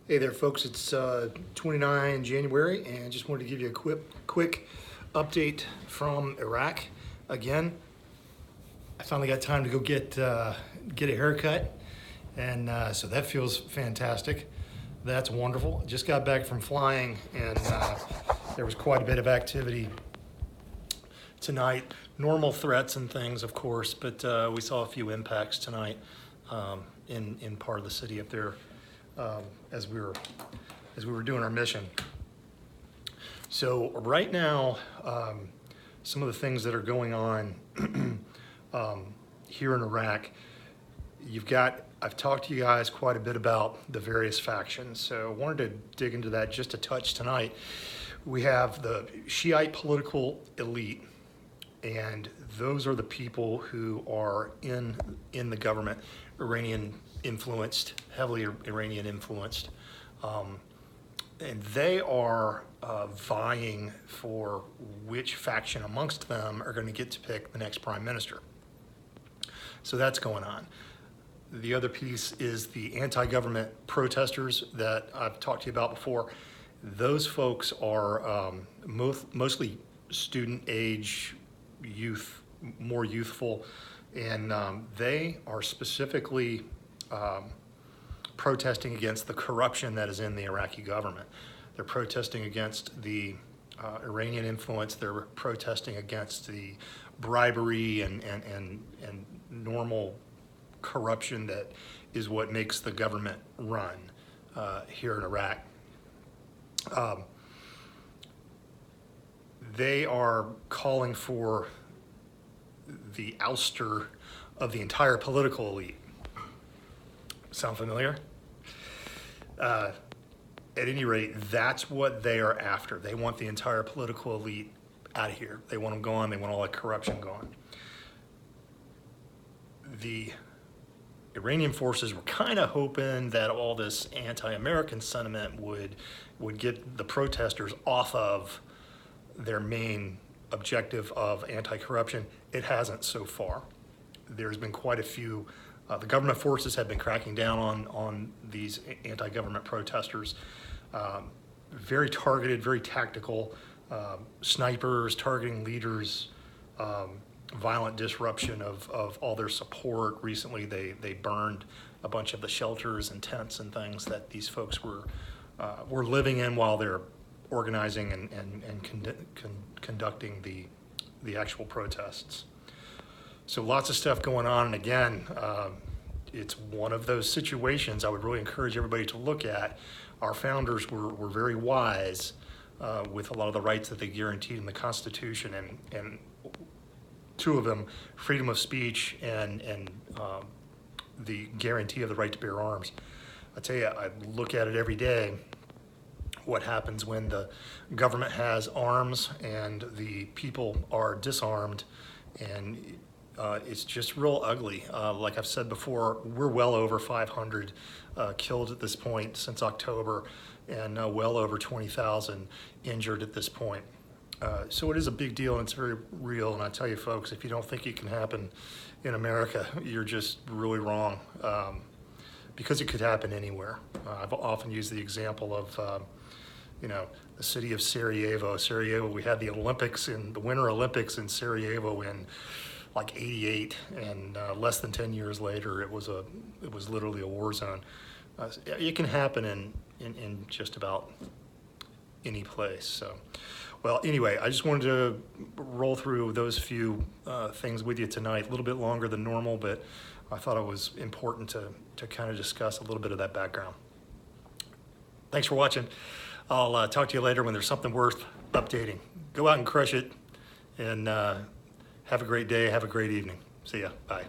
Hey there, folks. It's 29 January, and just wanted to give you a quick update from Iraq. Again, I finally got time to go get a haircut, and so that feels fantastic. That's wonderful. Just got back from flying, and there was quite a bit of activity tonight. Normal threats and things, of course, but we saw a few impacts tonight in part of the city up there. As we were doing our mission. So right now, some of the things that are going on here in Iraq, I've talked to you guys quite a bit about the various factions. So I wanted to dig into that just a touch tonight. We have the Shiite political elite, and those are the people who are in the government, heavily Iranian influenced, and they are vying for which faction amongst them are going to get to pick the next prime minister. So that's going on. The other piece is the anti-government protesters that I've talked to you about before. Those folks are mostly student age, youth, more youthful, and they are specifically protesting against the corruption that is in the Iraqi government. They're protesting against the Iranian influence. They're protesting against the bribery and normal corruption that is what makes the government run here in Iraq. They are calling for the ouster of the entire political elite. Sound familiar? At any rate, that's what they are after. They want the entire political elite out of here. They want them gone. They want all that corruption gone. The Iranian forces were kind of hoping that all this anti-American sentiment would get the protesters off of their main objective of anti-corruption. It hasn't so far. There's been quite a few. The government forces have been cracking down on these anti-government protesters. Very targeted, very tactical, snipers targeting leaders, violent disruption of all their support. Recently, they burned a bunch of the shelters and tents and things that these folks were living in while they're organizing and conducting the actual protests. So lots of stuff going on, and again, it's one of those situations I would really encourage everybody to look at. Our founders were very wise with a lot of the rights that they guaranteed in the Constitution, and two of them, freedom of speech and the guarantee of the right to bear arms. I tell you, I look at it every day, what happens when the government has arms and the people are disarmed, and it's just real ugly. Like I've said before, we're well over 500 killed at this point since October, and well over 20,000 injured at this point. So it is a big deal, and it's very real. And I tell you, folks, if you don't think it can happen in America, you're just really wrong, because it could happen anywhere. I've often used the example of the city of Sarajevo. Sarajevo, we had the Winter Olympics in Sarajevo in like '88, and less than 10 years later, it was literally a war zone. It can happen in just about any place. So, well, anyway, I just wanted to roll through those few things with you tonight. A little bit longer than normal, but I thought it was important to kind of discuss a little bit of that background. Thanks for watching. I'll talk to you later when there's something worth updating. Go out and crush it, and have a great day, have a great evening. See ya, bye.